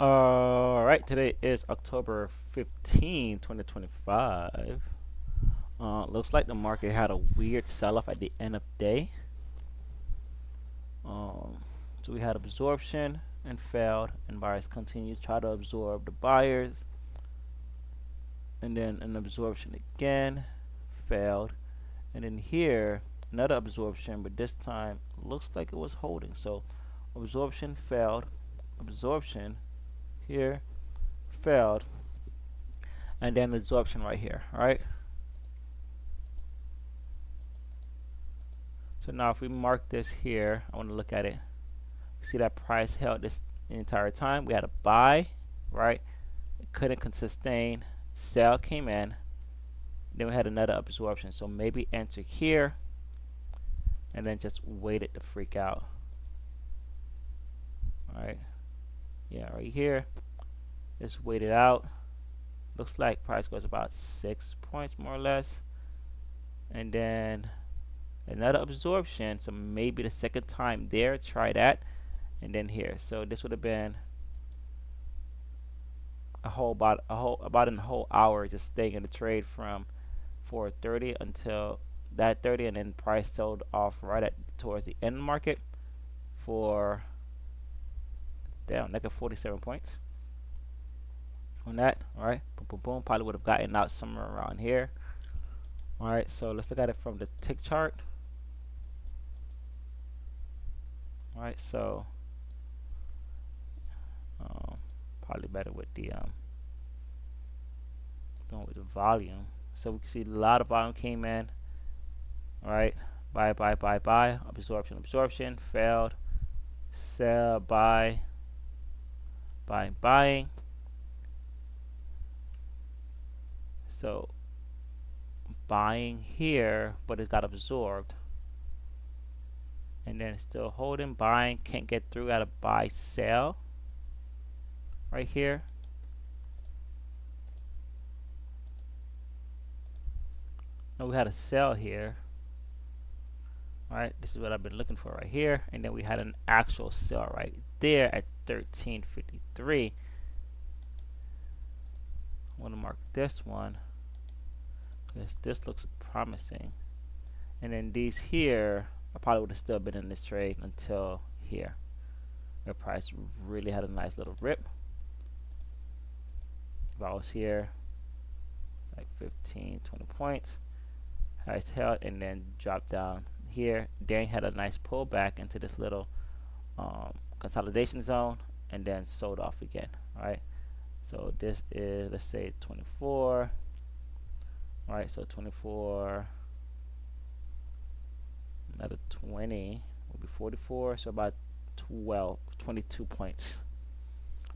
All right, today is October 15, 2025. Looks like the market had a weird sell-off at the end of day. Um, so we had absorption and failed, and buyers continued to try to absorb the buyers, and then an absorption again, failed, and then here another absorption, but this time looks like it was holding. So absorption failed, absorption here failed, and then absorption right here. All right. So now if we mark this here, I want to look at it. See that price held this the entire time. We had a buy, right? It couldn't sustain. Sell came in. Then we had another absorption. So maybe enter here and then just waited to freak out. All right. Yeah, right here. Just wait it out. Looks like price goes about 6 points more or less. And then another absorption. So maybe the second time there, try that. And then here. So this would have been about a whole hour just staying in the trade from 4:30 until that 30, and then price sold off right at towards the end of the market for down negative 47 points on that. All right, boom, boom, boom. Probably would have gotten out somewhere around here. All right, so let's look at it from the tick chart. All right, so probably better with the going with the volume. So we can see a lot of volume came in. All right, buy, buy, buy, buy, absorption, absorption, failed, sell, buy, buying, buying. So buying here, but it got absorbed, and then it's still holding, buying, can't get through, got to buy, sell right here. Now we had a sell here. All right, this is what I've been looking for right here, and then we had an actual sell right there at 1353. I want to mark this one because this looks promising, and then these here I probably would have still been in this trade until here. The price really had a nice little rip. If I was here, it's like 15, 20 points. Price held and then dropped down here. Then had a nice pullback into this little consolidation zone, and then sold off again. All right. So this is, let's say, 24. All right. So 24. Another 20 will be 44. So about 22 points.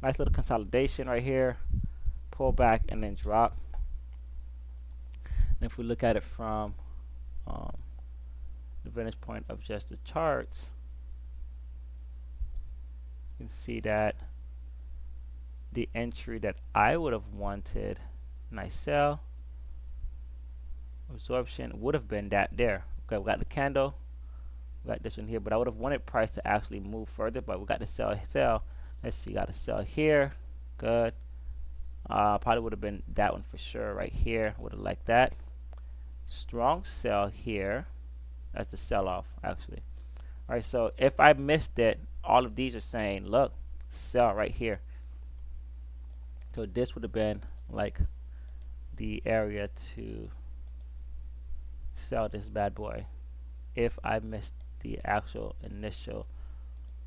Nice little consolidation right here. Pull back and then drop. And if we look at it from the vantage point of just the charts, you can see that the entry that I would have wanted, nice sell, absorption, would have been that there. Okay, we got the candle, we got this one here, but I would have wanted price to actually move further, but we got the sell. Let's see, got a sell here, good. Probably would have been that one for sure right here, would have liked that. Strong sell here, that's the sell off actually. All right, so if I missed it, all of these are saying, look, sell right here. So this would have been like the area to sell this bad boy if I missed the actual initial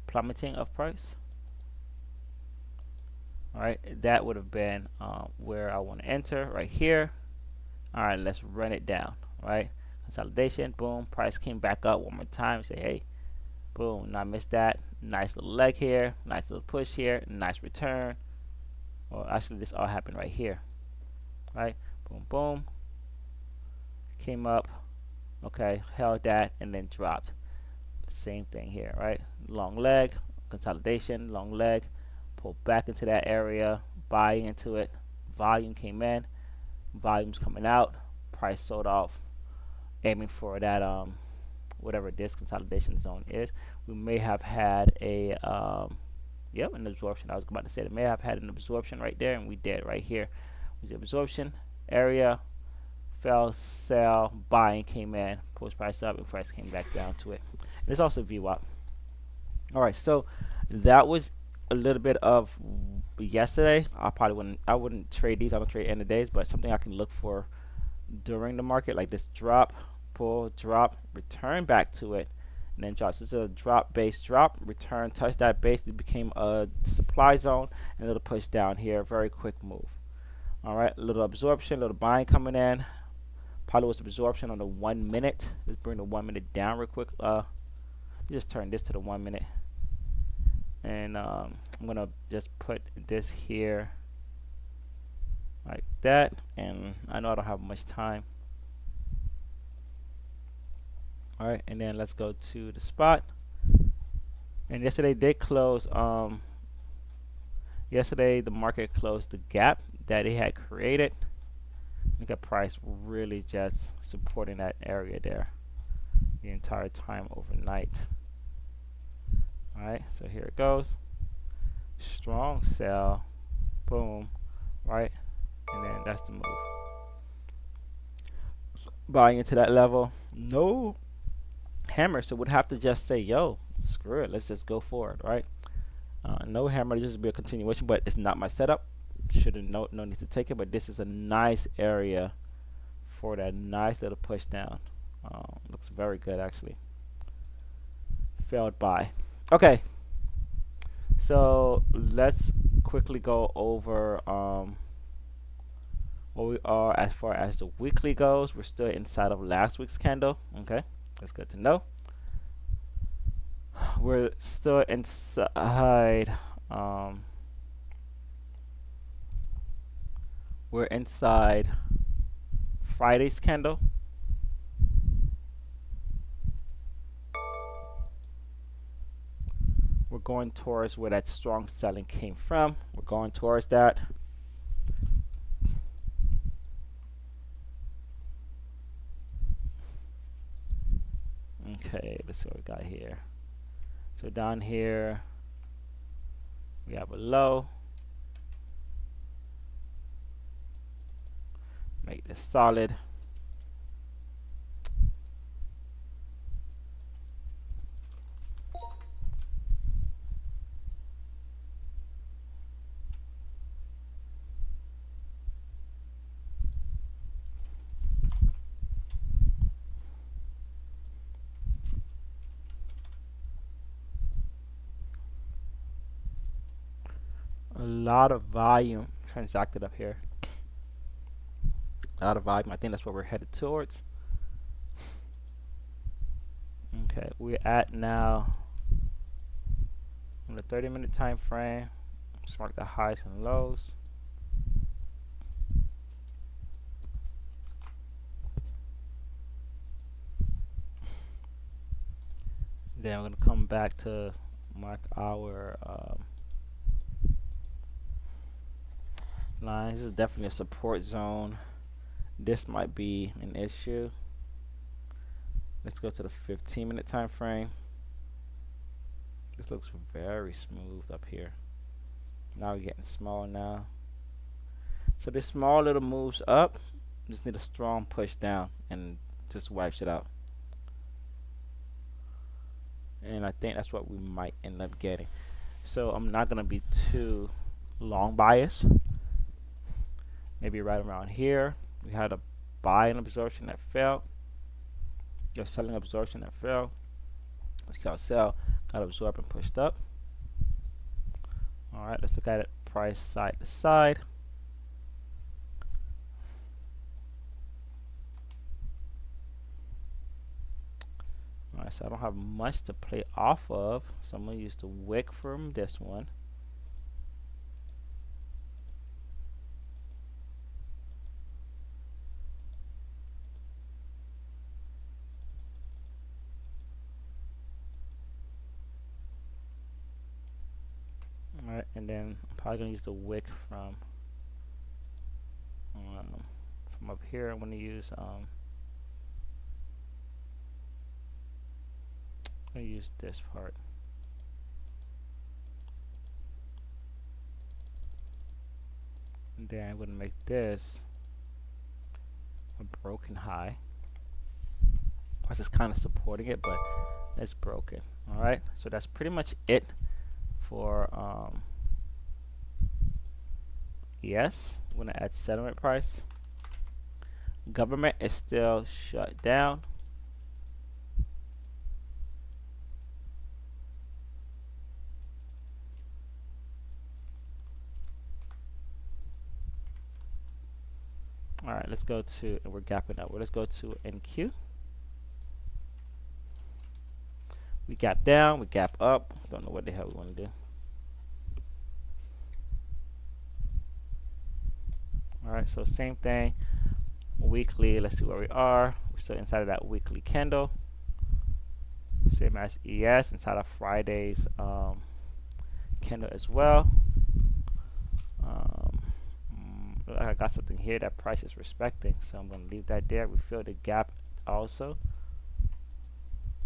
plummeting of price. All right, that would have been where I want to enter right here. All right, let's run it down. All right, consolidation, boom, price came back up one more time. Say, hey, boom, not miss that. Nice little leg here, nice little push here, nice return. Well, actually, this all happened right here. Right, boom, boom, came up, okay, held that, and then dropped. Same thing here, right? Long leg, consolidation, long leg, pull back into that area, buy into it, volume came in, volume's coming out, price sold off, aiming for that whatever this consolidation zone is. We may have had a Yep, an absorption. I was about to say it may have had an absorption right there, and we did right here. Was the absorption area, fell, sell, buying came in, post price up, and price came back down to it. And it's also VWAP. All right, so that was a little bit of yesterday. I wouldn't trade these. I don't trade end of days, but something I can look for during the market, like this drop, pull, drop, return back to it, and then drop. So this is a drop, base, drop, return, touch that base. It became a supply zone, and it'll push down here. Very quick move. All right, a little absorption, a little buying coming in. Probably was absorption on the 1 minute. Let's bring the 1 minute down real quick. Just turn this to the 1 minute, and I'm gonna just put this here like that. And I know I don't have much time. All right, and then let's go to the spot. And yesterday did close. Yesterday the market closed the gap that it had created. Look at price really just supporting that area there the entire time overnight. All right, so here it goes. Strong sell, boom, right, and then that's the move. Buying into that level, no hammer, so would have to just say, yo, screw it, let's just go forward, right? No hammer, this will be a continuation, but it's not my setup. Shouldn't, no need to take it, but this is a nice area for that nice little push down. Looks very good actually. Failed buy. Okay, so let's quickly go over where we are as far as the weekly goes. We're still inside of last week's candle. Okay, that's good to know. We're still inside. We're inside Friday's candle. We're going towards where that strong selling came from. We're going towards that. Okay, let's see what we got here. So down here, we have a low. Make this solid. A lot of volume transacted up here. A lot of volume. I think that's what we're headed towards. Okay, we're at now on the 30-minute time frame. Just mark the highs and lows. Then we're gonna come back to mark our line. This is definitely a support zone. This might be an issue. Let's go to the 15-minute time frame. This looks very smooth up here. Now we're getting small now. So this small little moves up. Just need a strong push down and just wipes it out. And I think that's what we might end up getting. So I'm not gonna be too long biased. Maybe right around here. We had a buy and absorption that failed. Your selling absorption that failed. Sell, got absorbed and pushed up. Alright, let's look at it price side to side. Alright, so I don't have much to play off of, so I'm going to use the wick from this one. Alright, and then I'm probably going to use the wick from up here. I'm going to use this part. And then I'm going to make this a broken high. Of course, it's kind of supporting it, but it's broken. All right, so that's pretty much it for ES. I'm going to add settlement price. Government is still shut down. All right, let's go to, and we're gapping up. Let's go to NQ. We gap down, we gap up. Don't know what the hell we want to do. All right, so same thing. Weekly, let's see where we are. We're still inside of that weekly candle. Same as ES, inside of Friday's candle as well. I got something here that price is respecting, so I'm going to leave that there. We fill the gap also.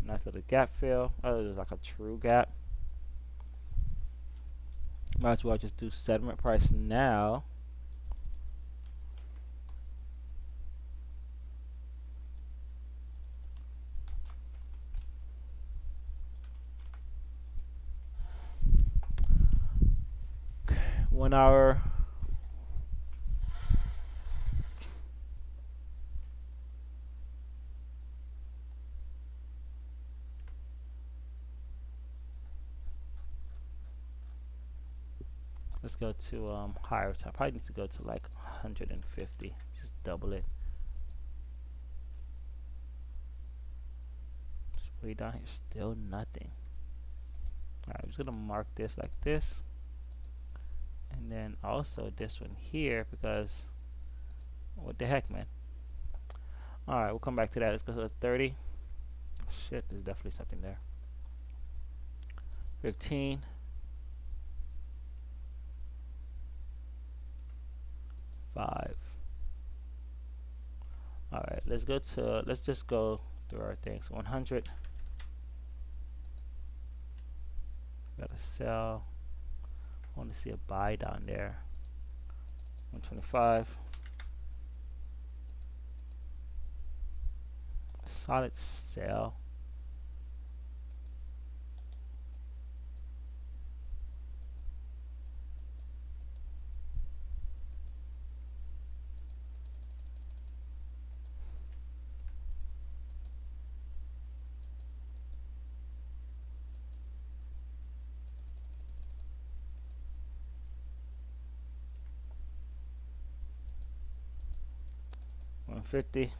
Nice little gap fill. Oh, there's like a true gap. Might as well just do settlement price now. Okay, 1 hour. Let's go to higher top. Probably need to go to like 150. Just double it. Just way down here, still nothing. Alright, I'm just gonna mark this like this. And then also this one here, because what the heck, man. Alright, we'll come back to that. Let's go to the 30. Oh, shit, there's definitely something there. 15. 5. Alright, let's just go through our things. 100. Got a sell. I want to see a buy down there. 125. Solid sell. $150.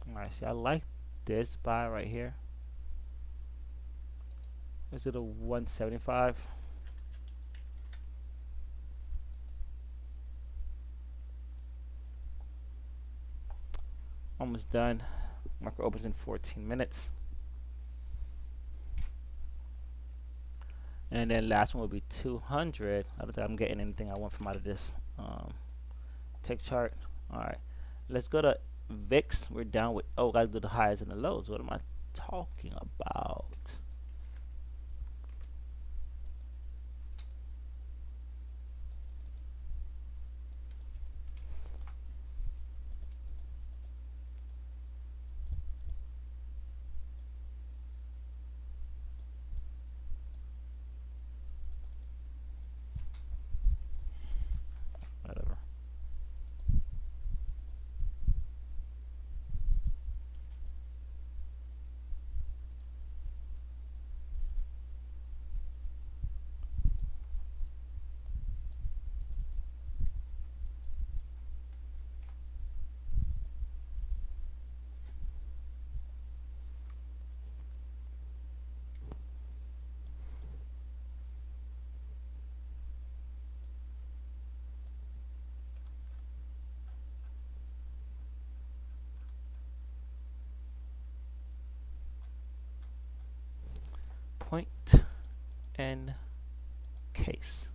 Alright, see, I like this buy right here. Is it a 175? Almost done. Market opens in 14 minutes. And then last one will be 200. I don't think I'm getting anything I want from out of this tick chart. Alright, let's go to VIX. We're down with, oh, gotta do the highs and the lows. What am I talking about? Whatever. Point and case.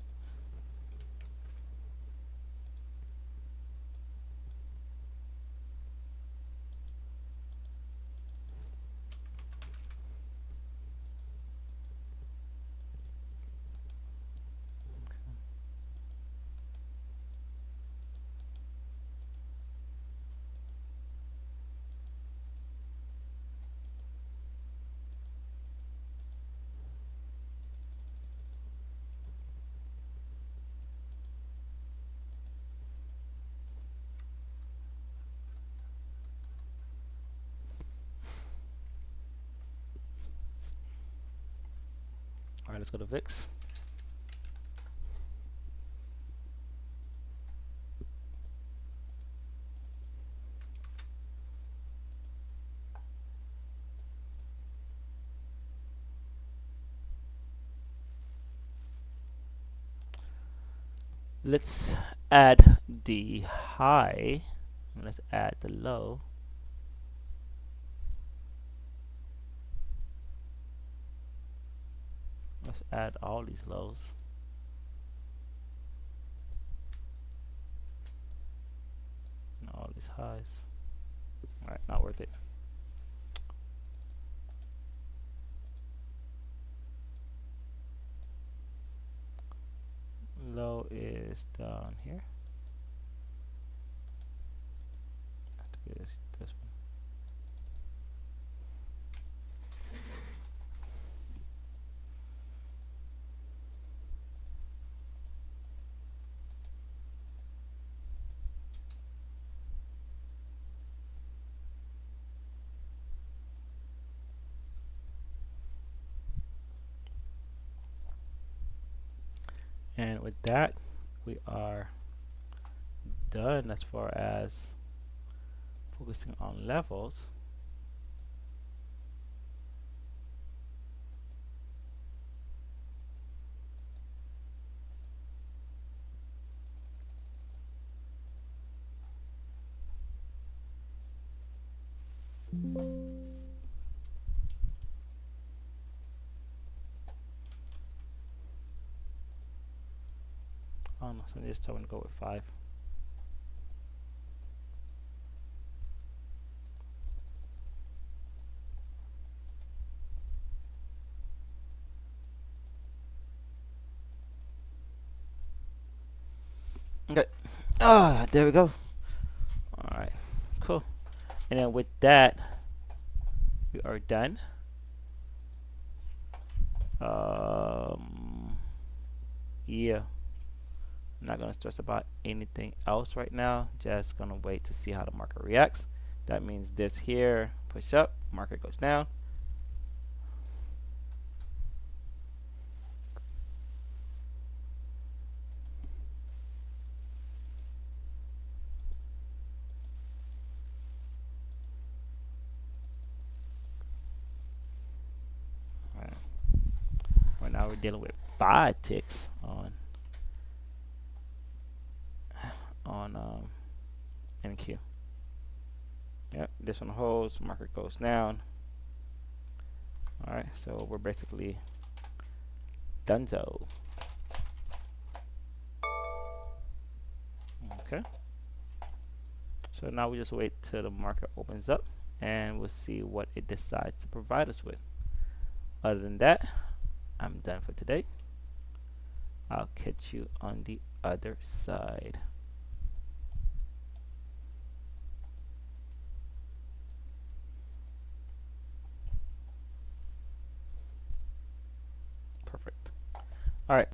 All right, let's go to VIX. Let's add the high. Let's add the low. Let's add all these lows. And all these highs. Alright, not worth it. Low is down here. I think it is this one. And with that, we are done as far as focusing on levels. Oh no, so this time I'm gonna go with 5. Okay. Ah, there we go. Alright, cool. And then with that, we are done. Yeah. I'm not gonna stress about anything else right now. Just gonna wait to see how the market reacts. That means this here push up, market goes down. Right. Right now we're dealing with 5 ticks on NQ. Yep, this one holds, market goes down. All right, so we're basically donezo. Okay. So now we just wait till the market opens up and we'll see what it decides to provide us with. Other than that, I'm done for today. I'll catch you on the other side. Perfect. All right.